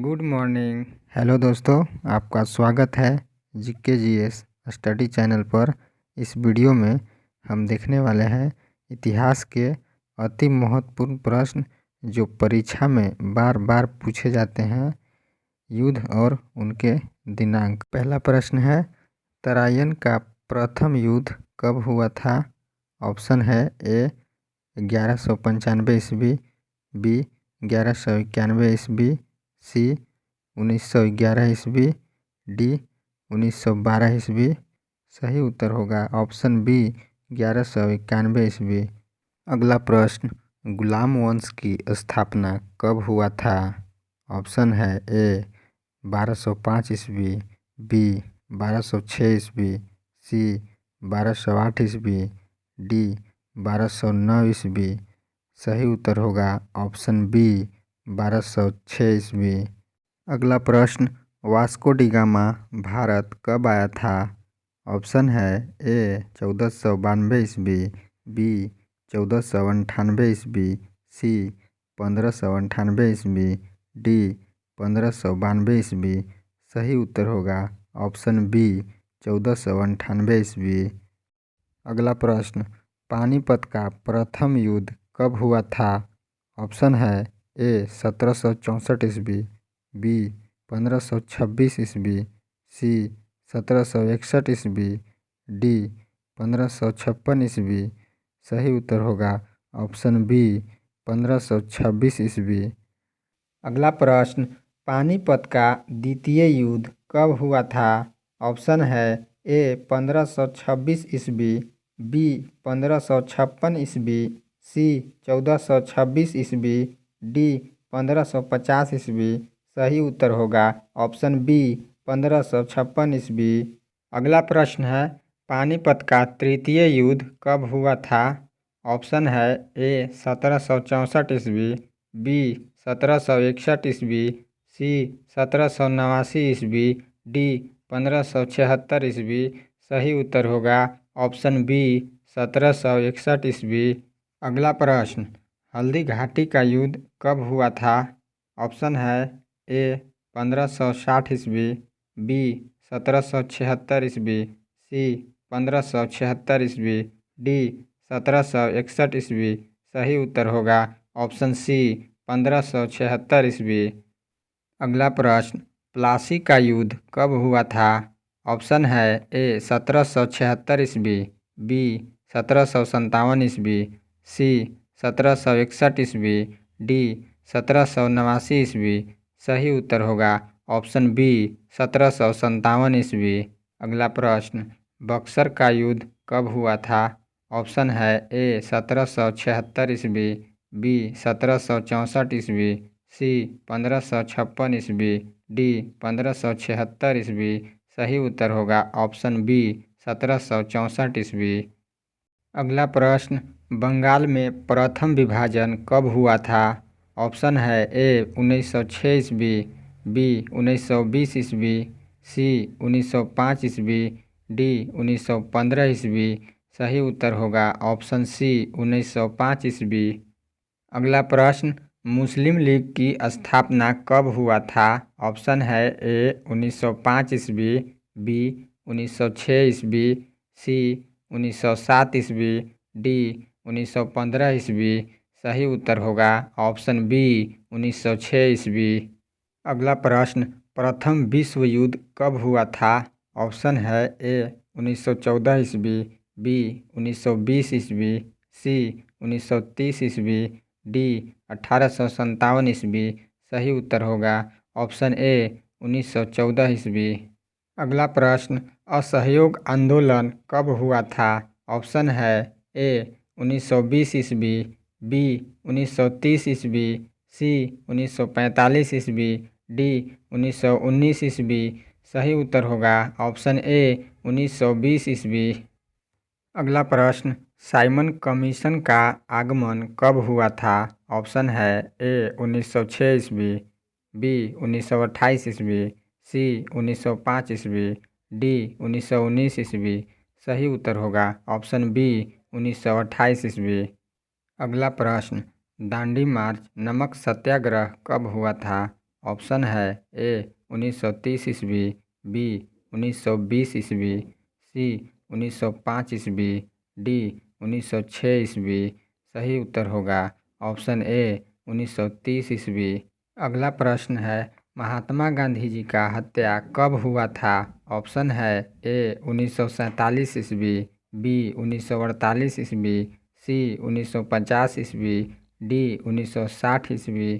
Good morning. Hello दोस्तों, आपका स्वागत है जीके जीएस स्टडी चैनल पर। इस वीडियो में हम देखने वाले हैं इतिहास के अति महत्वपूर्ण प्रश्न जो परीक्षा में बार बार पूछे जाते हैं, युद्ध और उनके दिनांक। पहला प्रश्न है, तराइन का प्रथम युद्ध कब हुआ था? ऑप्शन है ए 1195 ईस्वी, बी 1191 ईस्वी, सी 1911 ईस्वी, डी 1912 ईस्वी। सही उत्तर होगा ऑप्शन बी 1191 ईस्वी। अगला प्रश्न, गुलाम वंश की स्थापना कब हुआ था? ऑप्शन है ए 1205 ईस्वी, बी 1206 ईस्वी, सी 1208 ईस्वी, डी 1209 ईस्वी। सही उत्तर होगा ऑप्शन बी 1206 ईस्वी। अगला प्रश्न, वास्को डी गामा भारत कब आया था? ऑप्शन है ए 1492 ईस्वी, बी 1498 ईस्वी, सी 1598 ईस्वी, डी 1592 ईस्वी। सही उत्तर होगा ऑप्शन बी 1498 ईस्वी। अगला प्रश्न, पानीपत का प्रथम युद्ध कब हुआ था? ऑप्शन है ए 1764 ईस्वी, बी 1526 ईस्वी, सी 1761 ईस्वी, डी 1556 ईस्वी। सही उत्तर होगा ऑप्शन बी 1526 ईस्वी। अगला प्रश्न, पानीपत का द्वितीय युद्ध कब हुआ था? ऑप्शन है ए 1526 ईस्वी, बी 1556 ईस्वी, सी 1426 ईस्वी, डी 1550 ईस्वी। सही उत्तर होगा ऑप्शन बी 1556 ईस्वी। अगला प्रश्न है, पानीपत का तृतीय युद्ध कब हुआ था? ऑप्शन है ए 1764 ईस्वी, बी 1761 ईस्वी, सी 1789 ईस्वी, डी 1576 ईस्वी। सही उत्तर होगा ऑप्शन बी 1761 ईस्वी। अगला प्रश्न, हल्दी घाटी का युद्ध कब हुआ था? ऑप्शन है ए 1560 ईस्वी, बी 1776 ईस्वी, सी 1576 ईस्वी, डी 1761 ईस्वी। सही उत्तर होगा ऑप्शन सी 1576 ईस्वी। अगला प्रश्न, प्लासी का युद्ध कब हुआ था? ऑप्शन है ए 1776 ईस्वी, बी 1757 ईस्वी, सी 1761 ईस्वी, डी 1789 ईस्वी। सही उत्तर होगा ऑप्शन बी 1757 ईस्वी। अगला प्रश्न, बक्सर का युद्ध कब हुआ था? ऑप्शन है ए 1776 ईस्वी, बी 1764 ईस्वी, सी 1556 ईस्वी, डी 1576 ईस्वी। सही उत्तर होगा ऑप्शन बी 1764 ईस्वी। अगला प्रश्न, बंगाल में प्रथम विभाजन कब हुआ था? ऑप्शन है ए 1906 ईस्वी, बी 1920 ईस्वी, सी 1905 ईस्वी, डी 1915 ईस्वी। सही उत्तर होगा ऑप्शन सी 1905 ईस्वी। अगला प्रश्न, मुस्लिम लीग की स्थापना कब हुआ था? ऑप्शन है ए 1905 ईस्वी, बी 1906 ईस्वी, सी 1907 ईस्वी, डी 1915 ईस्वी। सही उत्तर होगा ऑप्शन बी 1906 ईस्वी। अगला प्रश्न, प्रथम विश्व युद्ध कब हुआ था? ऑप्शन है ए 1914 ईस्वी, बी 1920 ईस्वी, सी 1930 ईस्वी, डी 1857 ईस्वी। सही उत्तर होगा ऑप्शन ए 1914 ईस्वी। अगला प्रश्न, असहयोग आंदोलन कब हुआ था? ऑप्शन है ए 1920 ईस्वी, बी 1930 ईस्वी, सी 1945 ईस्वी, डी 1919 ईस्वी। सही उत्तर होगा ऑप्शन ए 1920 ईस्वी। अगला प्रश्न, साइमन कमीशन का आगमन कब हुआ था? ऑप्शन है ए 1906 ईस्वी, बी 1928 ईस्वी, सी 1905 ईस्वी, डी 1919 ईस्वी। सही उत्तर होगा ऑप्शन बी 1928 ईस्वी। अगला प्रश्न, दांडी मार्च नमक सत्याग्रह कब हुआ था? ऑप्शन है ए 1930 ईस्वी, बी 1920 ईस्वी, सी 1905 ईस्वी, डी 1906 ईस्वी। सही उत्तर होगा ऑप्शन ए 1930 ईस्वी। अगला प्रश्न है महात्मा गांधी जी का हत्या कब हुआ था? ऑप्शन है ए 1947 ईस्वी, बी 1948 ईस्वी, सी 1950 ईस्वी, डी 1960 ईस्वी।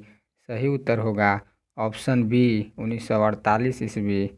सही उत्तर होगा ऑप्शन बी 1948 ईस्वी।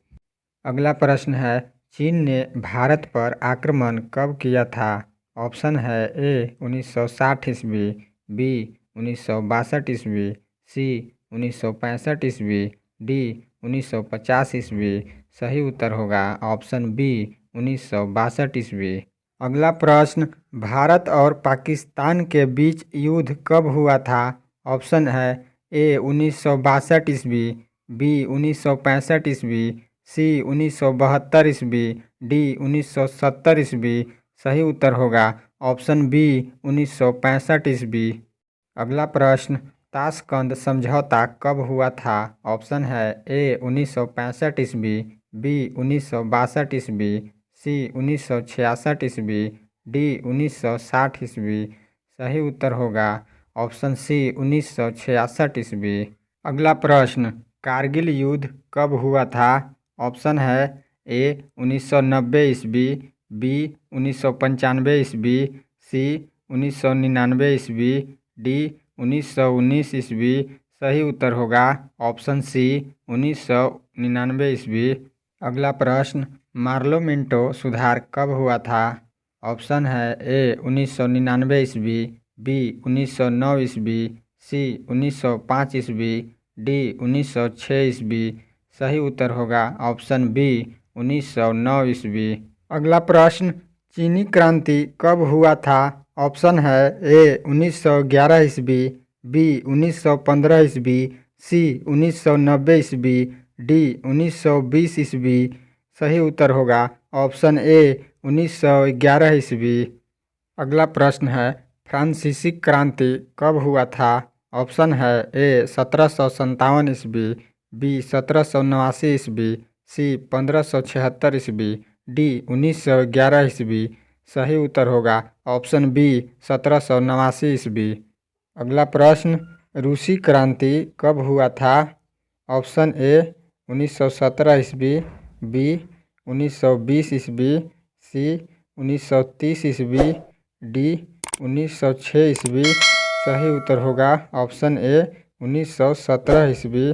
अगला प्रश्न है चीन ने भारत पर आक्रमण कब किया था? ऑप्शन है ए 1960 ईस्वी, बी 1962 ईस्वी, सी 1965 ईस्वी, डी 1950 ईस्वी। सही उत्तर होगा ऑप्शन बी 1962 ईस्वी। अगला प्रश्न भारत और पाकिस्तान के बीच युद्ध कब हुआ था? ऑप्शन है ए 1962 ईस्वी, बी 1965 ईस्वी, सी 1972 ईस्वी, डी 1970 ईस्वी। सही उत्तर होगा ऑप्शन बी 1965 ईस्वी। अगला प्रश्न ताशकंद समझौता कब हुआ था? ऑप्शन है ए 1965 ईस्वी, बी 1962 ईस्वी, सी 1966 ईस्वी, डी 1960 ईस्वी। सही उत्तर होगा ऑप्शन सी 1966 ईस्वी। अगला प्रश्न कारगिल युद्ध कब हुआ था? ऑप्शन है ए 1990 ईस्वी, बी 1995 ईस्वी, सी 1999 ईस्वी, डी 1919 ईस्वी। सही उत्तर होगा ऑप्शन सी 1999 ईस्वी। अगला प्रश्न मार्लोमेंटो सुधार कब हुआ था? ऑप्शन है ए 1999 ईस्वी, बी 1909 ईस्वी, सी 1905 ईस्वी, डी 1906 ईस्वी। सही उत्तर होगा ऑप्शन बी 1909 ईस्वी। अगला प्रश्न चीनी क्रांति कब हुआ था? ऑप्शन है ए 1911 ईस्वी, बी 1915 ईस्वी, सी 1990 ईस्वी, डी 1920 ईस्वी। सही उत्तर होगा ऑप्शन ए 1911 ईस्वी। अगला प्रश्न है फ्रांसीसी क्रांति कब हुआ था? ऑप्शन है ए 1757 ईस्वी, बी 1789 ईस्वी, सी 1576 ईस्वी, डी 1911 ईस्वी। सही उत्तर होगा ऑप्शन बी 1789 ईस्वी। अगला प्रश्न रूसी क्रांति कब हुआ था? ऑप्शन ए 1917 ईस्वी, बी 1920 ईस्वी, सी 1930 ईस्वी, डी 1906 ईस्वी। सही उत्तर होगा ऑप्शन ए 1917 ईस्वी।